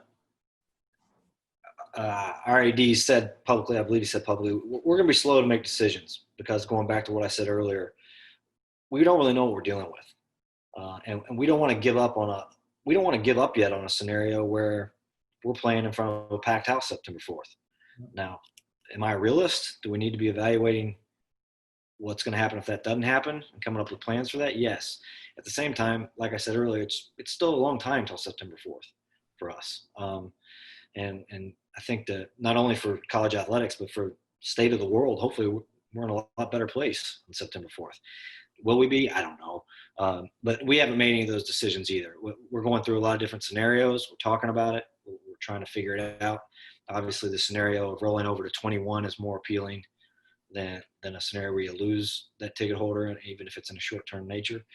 our AD said publicly, I believe he said publicly, we're going to be slow to make decisions, because going back to what I said earlier, we don't really know what we're dealing with. And we don't want to give up yet on a scenario where we're playing in front of a packed house September 4th. Now, am I a realist? Do we need to be evaluating what's going to happen if that doesn't happen and coming up with plans for that? Yes. At the same time, like I said earlier, it's still a long time until September 4th for us. And I think that not only for college athletics, but for state of the world, hopefully we're in a lot better place on September 4th. Will we be? I don't know. But we haven't made any of those decisions either. We're going through a lot of different scenarios. We're talking about it. We're trying to figure it out. Obviously, the scenario of rolling over to 21 is more appealing than a scenario where you lose that ticket holder, even if it's in a short-term nature.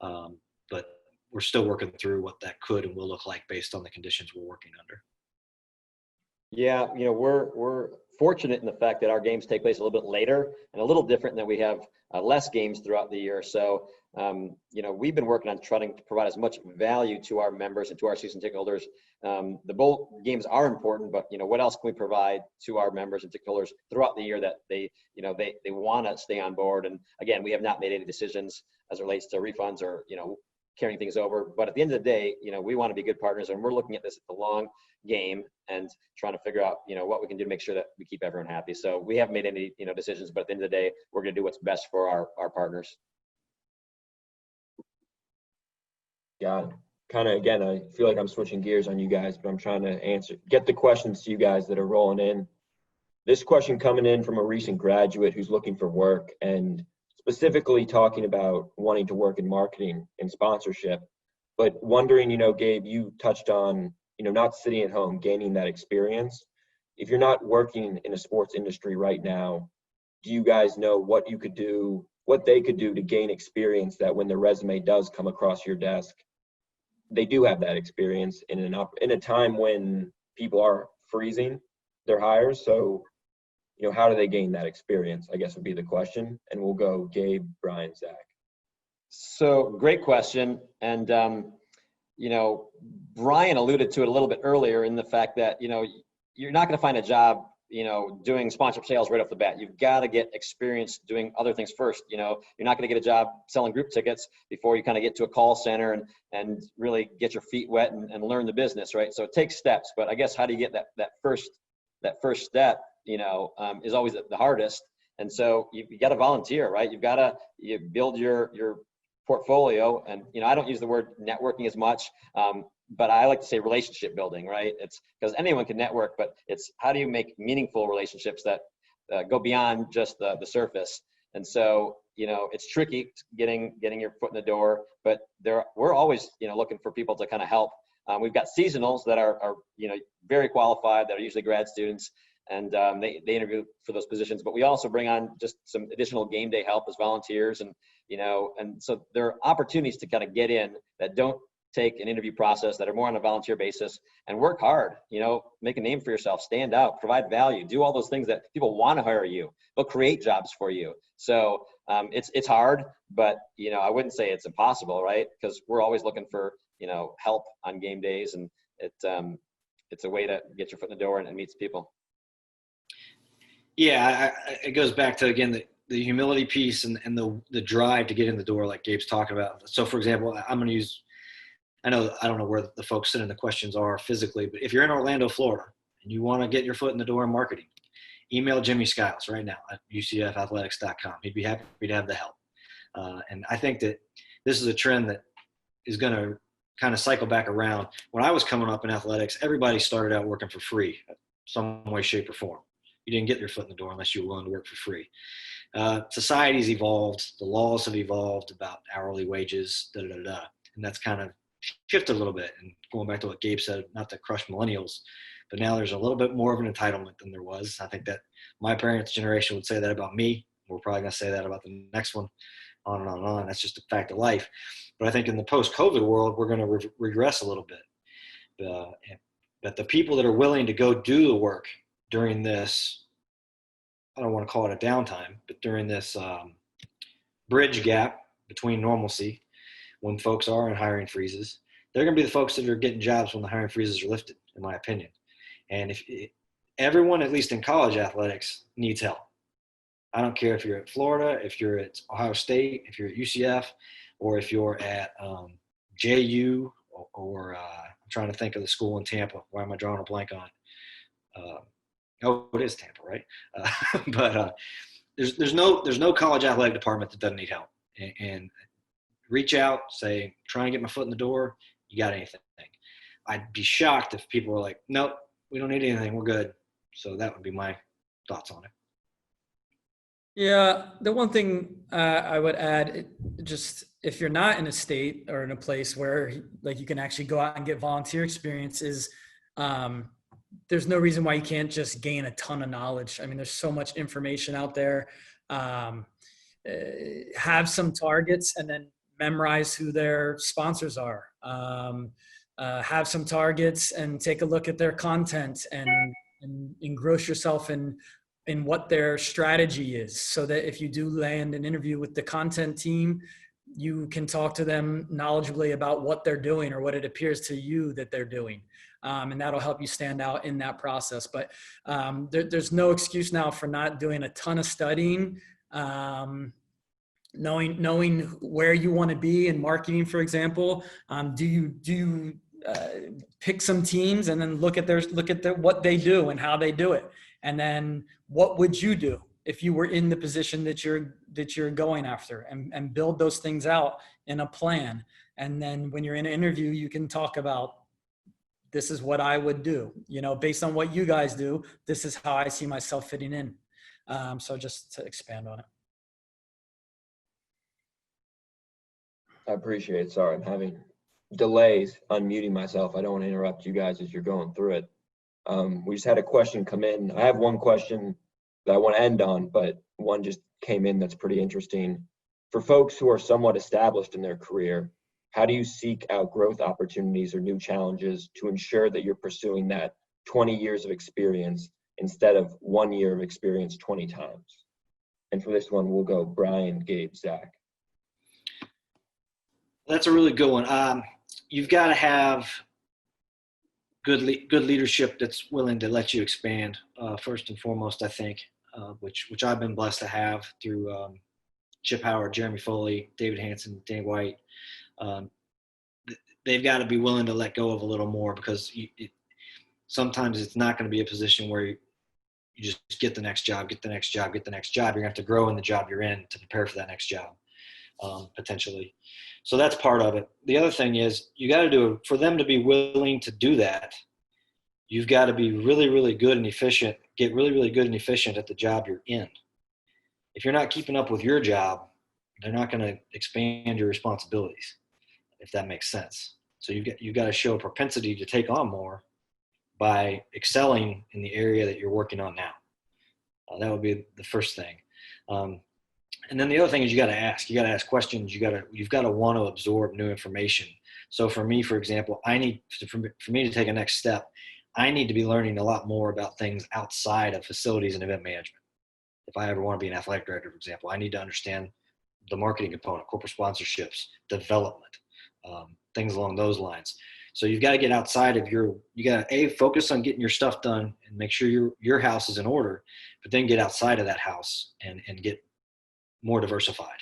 But we're still working through what that could and will look like based on the conditions we're working under. Yeah, we're fortunate in the fact that our games take place a little bit later and a little different, than we have less games throughout the year. So we've been working on trying to provide as much value to our members and to our season ticket holders. The bowl games are important, but what else can we provide to our members and ticket holders throughout the year that they want to stay on board? And again, we have not made any decisions as it relates to refunds or carrying things over. But at the end of the day, we want to be good partners, and we're looking at this at the long game and trying to figure out what we can do to make sure that we keep everyone happy. So we haven't made any decisions, but at the end of the day, we're going to do what's best for our partners. Got it. Kind of, again, I feel like I'm switching gears on you guys, but I'm trying to get the questions to you guys that are rolling in. This question coming in from a recent graduate who's looking for work and specifically talking about wanting to work in marketing and sponsorship, but wondering, Gabe, you touched on, not sitting at home, gaining that experience. If you're not working in a sports industry right now, do you guys know what you could do, what they could do to gain experience that when the resume does come across your desk, they do have that experience in a time when people are freezing their hires? So, how do they gain that experience, I guess would be the question. And we'll go Gabe, Brian, Zach. So great question. And, Brian alluded to it a little bit earlier in the fact that, you're not going to find a job, doing sponsorship sales right off the bat. You've got to get experience doing other things first. You're not going to get a job selling group tickets before you kind of get to a call center and really get your feet wet and learn the business, right? So it takes steps, but I guess how do you get that first step, is always the hardest. And so you got to volunteer, right? You build your portfolio. And, I don't use the word networking as much, but I like to say relationship building, right? It's because anyone can network, but it's how do you make meaningful relationships that go beyond just the surface. And so, it's tricky getting your foot in the door, but we're always, looking for people to kind of help. We've got seasonals that are very qualified, that are usually grad students, and they interview for those positions. But we also bring on just some additional game day help as volunteers, and so there are opportunities to kind of get in that don't take an interview process, that are more on a volunteer basis, and work hard. Make a name for yourself, stand out, provide value, do all those things that people want to hire you. They'll create jobs for you. So it's hard, but I wouldn't say it's impossible, right? Because we're always looking for help on game days, and it's a way to get your foot in the door and meet some people. Yeah, it goes back to, again, the humility piece and the drive to get in the door, like Gabe's talking about. So, for example, I don't know where the folks sending the questions are physically, but if you're in Orlando, Florida, and you want to get your foot in the door in marketing, email Jimmy Skiles right now at ucfathletics.com. He'd be happy to have the help. And I think that this is a trend that is going to kind of cycle back around. When I was coming up in athletics, everybody started out working for free, some way, shape, or form. You didn't get your foot in the door unless you were willing to work for free. Society's evolved. The laws have evolved about hourly wages, and that's kind of shifted a little bit. And going back to what Gabe said, not to crush millennials, but now there's a little bit more of an entitlement than there was. I think that my parents' generation would say that about me. We're probably going to say that about the next one, on and on and on. That's just a fact of life. But I think in the post-COVID world, we're going to regress a little bit. But the people that are willing to go do the work during this, I don't want to call it a downtime, but during this bridge gap between normalcy, when folks are in hiring freezes, they're going to be the folks that are getting jobs when the hiring freezes are lifted, in my opinion. And everyone, at least in college athletics, needs help. I don't care if you're at Florida, if you're at Ohio State, if you're at UCF, or if you're at JU, or I'm trying to think of the school in Tampa. Why am I drawing a blank on it? It is Tampa, right? But there's no college athletic department that doesn't need help. And reach out, say, try and get my foot in the door. You got anything? I'd be shocked if people were like, nope, we don't need anything. We're good. So that would be my thoughts on it. Yeah, the one thing I would add, just if you're not in a state or in a place where like you can actually go out and get volunteer experience, is there's no reason why you can't just gain a ton of knowledge. I mean, there's so much information out there. Have some targets and then memorize who their sponsors are. Have some targets and take a look at their content and engross yourself in what their strategy is, so that if you do land an interview with the content team, you can talk to them knowledgeably about what they're doing or what it appears to you that they're doing. And that'll help you stand out in that process. But there's no excuse now for not doing a ton of studying. Knowing where you want to be in marketing, for example. Do you pick some teams and then look at what they do and how they do it, and then what would you do if you were in the position that you're going after, and build those things out in a plan. And then when you're in an interview, you can talk about, this is what I would do, based on what you guys do, this is how I see myself fitting in. So just to expand on it. I appreciate it. Sorry, I'm having delays unmuting myself. I don't want to interrupt you guys as you're going through it. We just had a question come in. I have one question that I want to end on, but one just came in that's pretty interesting. For folks who are somewhat established in their career, how do you seek out growth opportunities or new challenges to ensure that you're pursuing that 20 years of experience instead of 1 year of experience 20 times? And for this one, we'll go Brian, Gabe, Zach. That's a really good one. You've got to have good leadership that's willing to let you expand, first and foremost, I think, which I've been blessed to have through Chip Howard, Jeremy Foley, David Hanson, Danny White. They've got to be willing to let go of a little more, because sometimes it's not going to be a position where you just get the next job. You're going to have to grow in the job you're in to prepare for that next job, potentially. So that's part of it. The other thing is, you got to do it for them to be willing to do that. You've got to be really, really good and efficient, get really, really good and efficient at the job you're in. If you're not keeping up with your job, they're not going to expand your responsibilities, if that makes sense. So you've got to show a propensity to take on more by excelling in the area that you're working on now. That would be the first thing. And then the other thing is, you got to ask questions. You've got to want to absorb new information. So for me, for example, for me to take a next step, I need to be learning a lot more about things outside of facilities and event management. If I ever want to be an athletic director, for example, I need to understand the marketing component, corporate sponsorships, development, things along those lines. So you've got to get outside of you got to focus on getting your stuff done and make sure your house is in order, but then get outside of that house and get more diversified,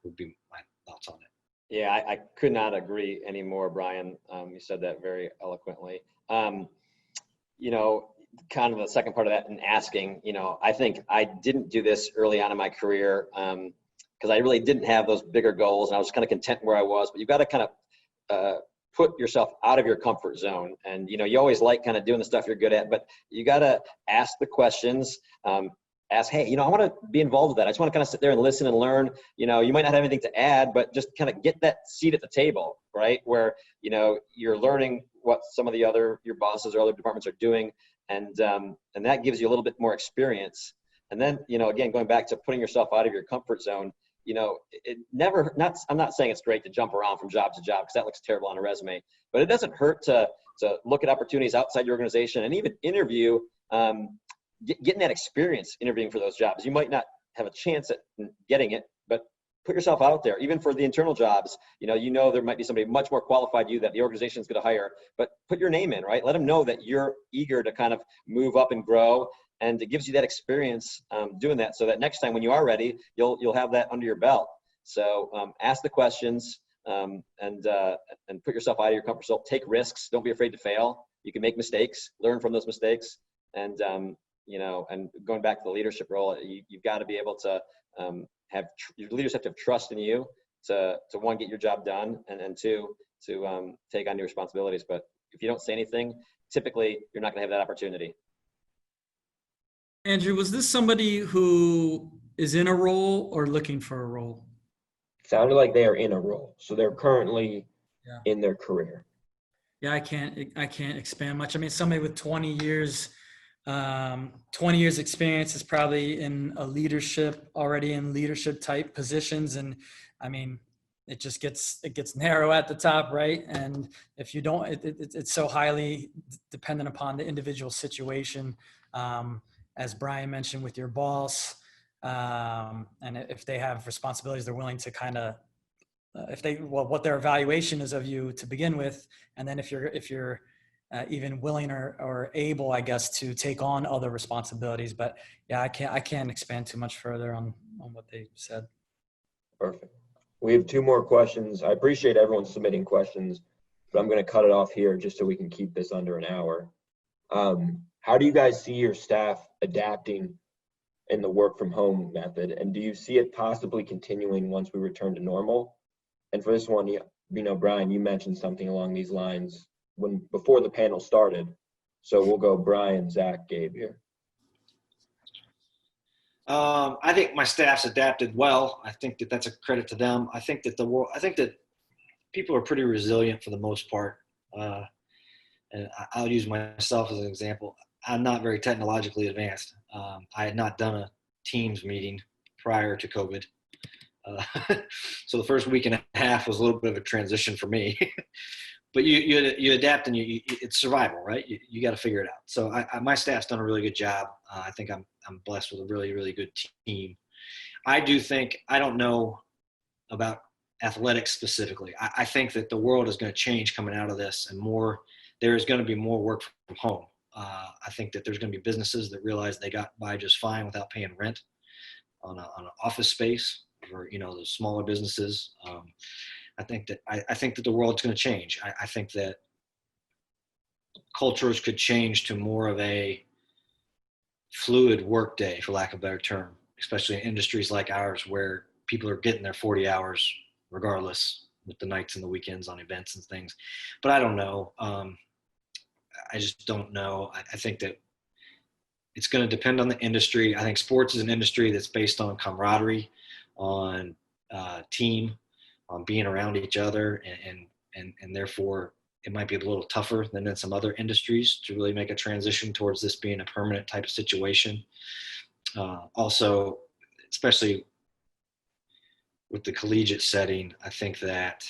would be my thoughts on it. Yeah, I could not agree anymore, Brian. You said that very eloquently. Kind of the second part of that, and asking, I think I didn't do this early on in my career because I really didn't have those bigger goals, and I was kind of content where I was. But you've got to kind of put yourself out of your comfort zone. And, you always like kind of doing the stuff you're good at, but you got to ask the questions. Ask, hey, I want to be involved with that. I just want to kind of sit there and listen and learn. You might not have anything to add, but just kind of get that seat at the table, right? Where, you're learning what some of your bosses or other departments are doing. And that gives you a little bit more experience. And then, again, going back to putting yourself out of your comfort zone, I'm not saying it's great to jump around from job to job, because that looks terrible on a resume, but it doesn't hurt to look at opportunities outside your organization and even interview, getting that experience interviewing for those jobs. You might not have a chance at getting it, but put yourself out there. Even for the internal jobs, there might be somebody much more qualified than you that the organization is going to hire, but put your name in, right? Let them know that you're eager to kind of move up and grow. And it gives you that experience doing that, so that next time when you are ready, you'll have that under your belt. So ask the questions and put yourself out of your comfort zone. Take risks. Don't be afraid to fail. You can make mistakes. Learn from those mistakes. And and going back to the leadership role, you've got to be able to your leaders have to have trust in you to one, get your job done, and two, to take on your responsibilities. But if you don't say anything, typically you're not going to have that opportunity. Andrew, was this somebody who is in a role or looking for a role? Sounded like they are in a role, so they're currently in their career. Yeah, I can't expand much. I mean, somebody with 20 years experience is probably already in leadership type positions, and I mean, it gets narrow at the top, right? And if you don't, it's so highly dependent upon the individual situation. As Brian mentioned, with your boss, and if they have responsibilities, they're willing to kind of what their evaluation is of you to begin with, and then if you're even willing or able, I guess, to take on other responsibilities. But yeah, I can't expand too much further on what they said. Perfect. We have 2 more questions. I appreciate everyone submitting questions, but I'm going to cut it off here just so we can keep this under an hour. How do you guys see your staff adapting in the work from home method? And do you see it possibly continuing once we return to normal? And for this one, Brian, you mentioned something along these lines before the panel started. So we'll go Brian, Zach, Gabe here. I think my staff's adapted well. I think that that's a credit to them. I think that people are pretty resilient for the most part. And I'll use myself as an example. I'm not very technologically advanced. I had not done a Teams meeting prior to COVID. So the first week and a half was a little bit of a transition for me. But you adapt, and it's survival, right? You got to figure it out. So my staff's done a really good job. I think I'm blessed with a really, really good team. I don't know about athletics specifically. I think that the world is going to change coming out of this, and there's going to be more work from home. I think that there's going to be businesses that realize they got by just fine without paying rent on an office space for those smaller businesses. I think that the world's going to change. I think that cultures could change to more of a fluid work day, for lack of a better term, especially in industries like ours where people are getting their 40 hours regardless, with the nights and the weekends on events and things. But I don't know. I just don't know. I think that it's going to depend on the industry. I think sports is an industry that's based on camaraderie, on team, on being around each other, and therefore it might be a little tougher than in some other industries to really make a transition towards this being a permanent type of situation. Also, especially with the collegiate setting, I think that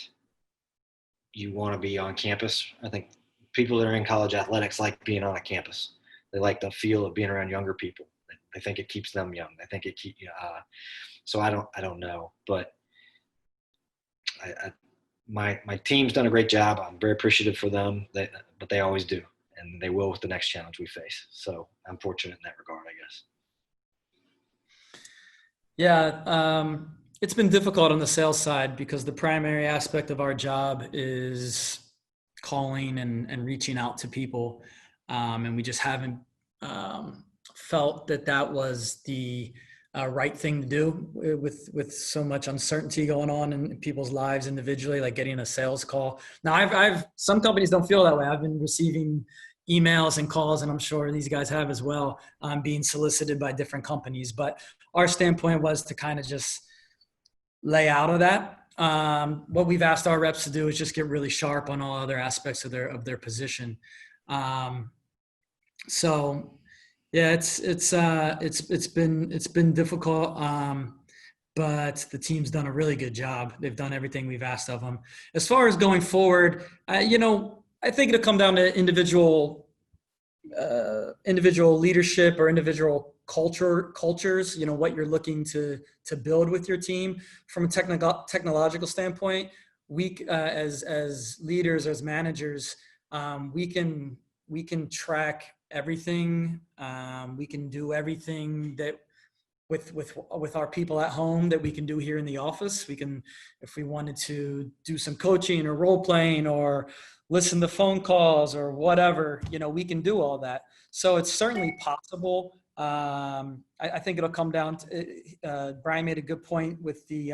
you want to be on campus. I think people that are in college athletics like being on a campus. They like the feel of being around younger people. I think it keeps them young. I think so I don't know, but my team's done a great job. I'm very appreciative for them, but they always do, and they will with the next challenge we face. So I'm fortunate in that regard, I guess. Yeah, it's been difficult on the sales side because the primary aspect of our job is calling and reaching out to people. And we just haven't felt that was the right thing to do with so much uncertainty going on in people's lives individually, like getting a sales call. Now, I've some companies don't feel that way. I've been receiving emails and calls, and I'm sure these guys have as well, being solicited by different companies. But our standpoint was to kind of just lay out of that. What we've asked our reps to do is just get really sharp on all other aspects of their position. So yeah, it's been difficult. But the team's done a really good job. They've done everything we've asked of them. As far as going forward, I think it'll come down to individual leadership or individual cultures, what you're looking to build with your team. From a technological standpoint, we as leaders, as managers, we can track everything. We can do everything that with our people at home that we can do here in the office. We can, if we wanted to do some coaching or role playing or listen to phone calls or whatever, we can do all that. So it's certainly possible. I think it'll come down to, Brian made a good point with the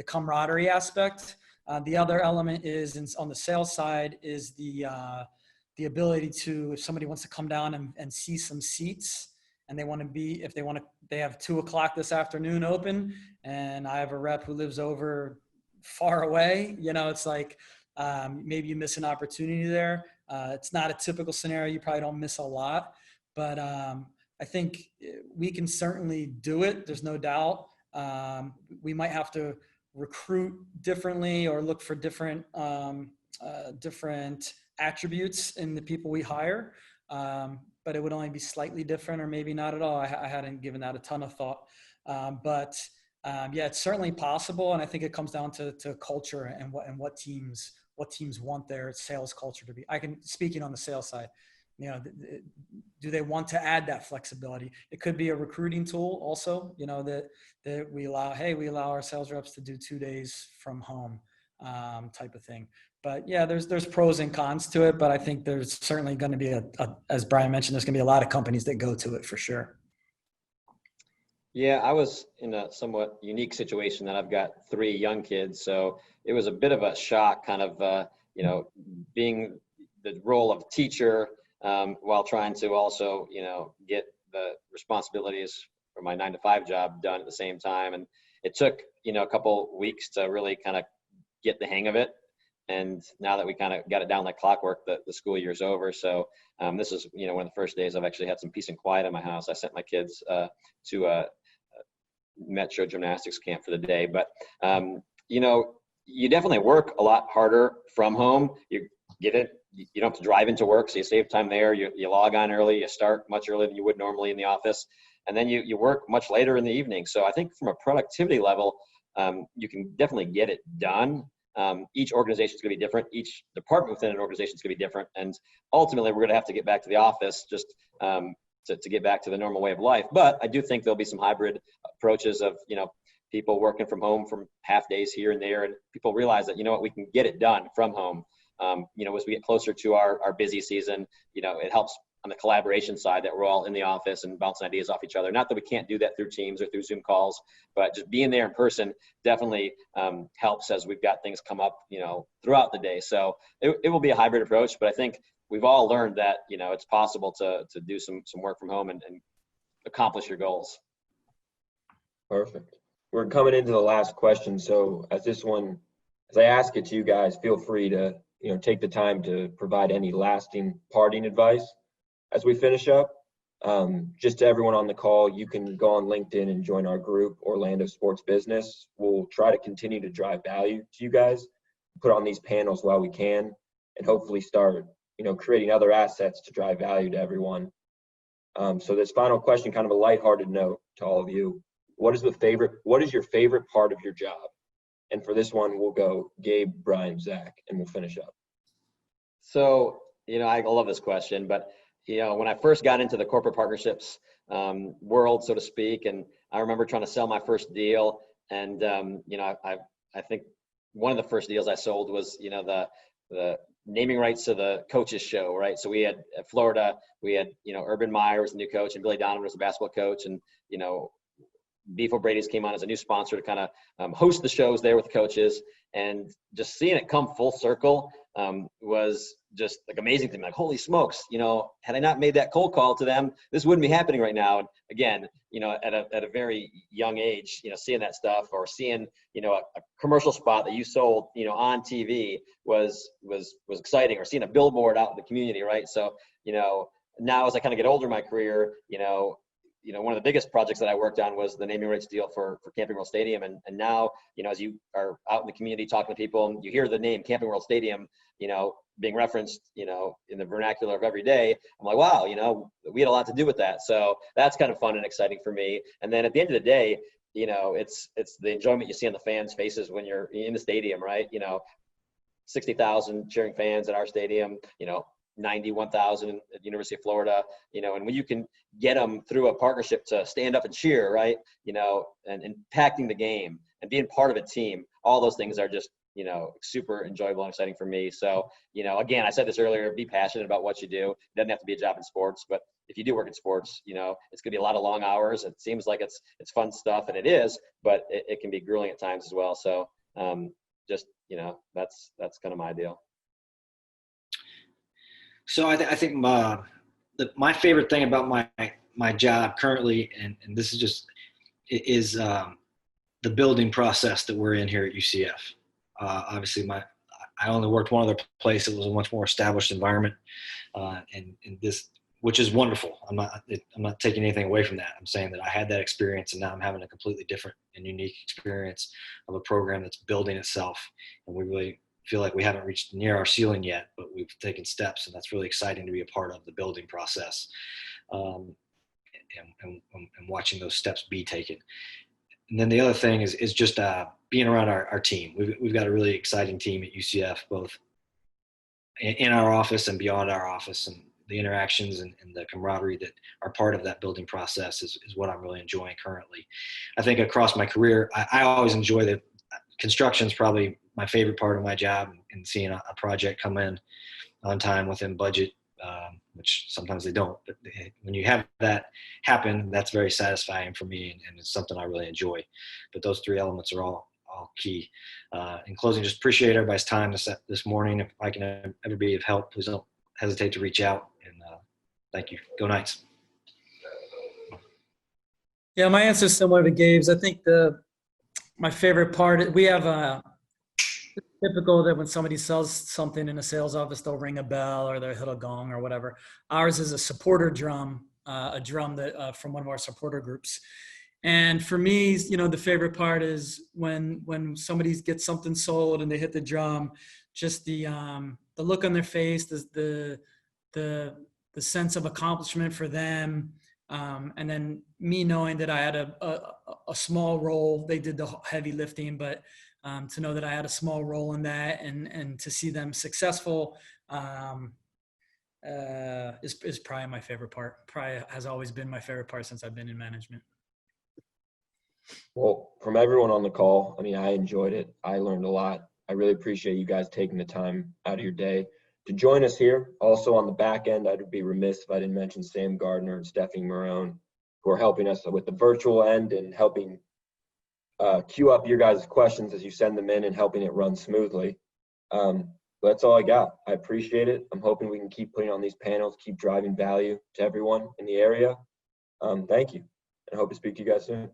camaraderie aspect. The other element is on the sales side is the ability to, if somebody wants to come down and see some seats and they have 2:00 this afternoon open, and I have a rep who lives over far away, it's like, maybe you miss an opportunity there. It's not a typical scenario. You probably don't miss a lot, but I think we can certainly do it. There's no doubt. We might have to recruit differently or look for different attributes in the people we hire. But it would only be slightly different or maybe not at all. I hadn't given that a ton of thought. But yeah, it's certainly possible. And I think it comes down to culture and what teams want their sales culture to be. Speaking on the sales side, you know, do they want to add that flexibility? It could be a recruiting tool also, you know, that we allow our sales reps to do 2 days from home, type of thing. But yeah, there's pros and cons to it, but I think there's certainly going to be as Brian mentioned, there's going to be a lot of companies that go to it for sure. Yeah, I was in a somewhat unique situation that I've got 3 young kids, so it was a bit of a shock, kind of, you know, being the role of teacher while trying to also, you know, get the responsibilities for my 9-to-5 job done at the same time. And it took, you know, a couple weeks to really kind of get the hang of it. And now that we kind of got it down like clockwork, the school year's over. So this is, you know, one of the first days I've actually had some peace and quiet in my house. I sent my kids to a Metro gymnastics camp for the day. But, you know, you definitely work a lot harder from home. You get it. You don't have to drive into work, so you save time there. You log on early. You start much earlier than you would normally in the office. And then you work much later in the evening. So I think from a productivity level, you can definitely get it done. Each organization is going to be different. Each department within an organization is going to be different. And ultimately, we're going to have to get back to the office just to get back to the normal way of life. But I do think there'll be some hybrid approaches of, you know, people working from home from half days here and there. And people realize that, you know what, we can get it done from home. You know, as we get closer to our busy season, you know, it helps on the collaboration side that we're all in the office and bouncing ideas off each other. Not that we can't do that through Teams or through Zoom calls, but just being there in person definitely helps as we've got things come up, you know, throughout the day. So it will be a hybrid approach, but I think we've all learned that, you know, it's possible to do some work from home and accomplish your goals. Perfect. We're coming into the last question. So as I ask it to you guys, feel free to, you know, take the time to provide any lasting parting advice as we finish up. Just to everyone on the call, you can go on LinkedIn and join our group, Orlando Sports Business. We'll try to continue to drive value to you guys, put on these panels while we can, and hopefully start, you know, creating other assets to drive value to everyone. So this final question, kind of a lighthearted note to all of you. What is your favorite part of your job? And for this one, we'll go Gabe, Brian, Zach, and we'll finish up. So, you know, I love this question, but, you know, when I first got into the corporate partnerships world, so to speak, and I remember trying to sell my first deal. And, you know, I think one of the first deals I sold was, you know, the naming rights to the coaches show, right? So we had at Florida, we had, you know, Urban Meyer was the new coach and Billy Donovan was the basketball coach. And, you know, Beef O'Brady's came on as a new sponsor to kind of host the shows there with the coaches, and just seeing it come full circle was just like amazing to me. Like, holy smokes, you know, had I not made that cold call to them, this wouldn't be happening right now. And again, you know, at a very young age, you know, seeing that stuff or seeing, you know, a commercial spot that you sold, you know, on TV was exciting, or seeing a billboard out in the community, right? So, you know, now as I kind of get older in my career, you know, one of the biggest projects that I worked on was the naming rights deal for Camping World Stadium. And now, you know, as you are out in the community talking to people, you hear the name Camping World Stadium, you know, being referenced, you know, in the vernacular of every day. I'm like, wow, you know, we had a lot to do with that. So that's kind of fun and exciting for me. And then at the end of the day, you know, it's the enjoyment you see on the fans' faces when you're in the stadium, right? You know, 60,000 cheering fans at our stadium, you know, 91,000 at the University of Florida, you know, and when you can get them through a partnership to stand up and cheer, right, you know, and impacting the game and being part of a team, all those things are just, you know, super enjoyable and exciting for me. So, you know, again, I said this earlier, be passionate about what you do. It doesn't have to be a job in sports, but if you do work in sports, you know, it's gonna be a lot of long hours. It seems like it's fun stuff, and it is, but it can be grueling at times as well. So just, you know, that's kind of my deal. So I think my favorite thing about my job currently, and this is just, is the building process that we're in here at UCF. Obviously, I only worked one other place. It was a much more established environment, and this, which is wonderful. I'm not taking anything away from that. I'm saying that I had that experience, and now I'm having a completely different and unique experience of a program that's building itself, and we really feel like we haven't reached near our ceiling yet, but we've taken steps, and that's really exciting to be a part of the building process, and watching those steps be taken. then the other thing is just being around our team. We've got a really exciting team at UCF, both in our office and beyond our office, and the interactions and the camaraderie that are part of that building process is what I'm really enjoying currently. I think across my career, I always enjoy the construction is probably my favorite part of my job, and seeing a project come in on time within budget, which sometimes they don't. But when you have that happen, that's very satisfying for me, and it's something I really enjoy. But those three elements are all key. In closing, just appreciate everybody's time this morning. If I can ever be of help, please don't hesitate to reach out. And thank you. Go Knights. Yeah, my answer is similar to Gabe's. I think my favorite part, we have typical that when somebody sells something in a sales office, they'll ring a bell or they'll hit a gong or whatever. Ours is a supporter drum, a drum that from one of our supporter groups. And for me, the favorite part is when somebody gets something sold and they hit the drum, just the look on their face, the sense of accomplishment for them. And then me knowing that I had a small role. They did the heavy lifting, but to know that I had a small role in that and to see them successful is probably my favorite part. Probably has always been my favorite part since I've been in management. Well, from everyone on the call, I enjoyed it. I learned a lot. I really appreciate you guys taking the time out of your day to join us here. Also on the back end, I'd be remiss if I didn't mention Sam Gardner and Stephanie Marone, who are helping us with the virtual end and helping queue up your guys' questions as you send them in and helping it run smoothly. That's all I got. I appreciate it. I'm hoping we can keep putting on these panels, keep driving value to everyone in the area. Thank you, and I hope to speak to you guys soon.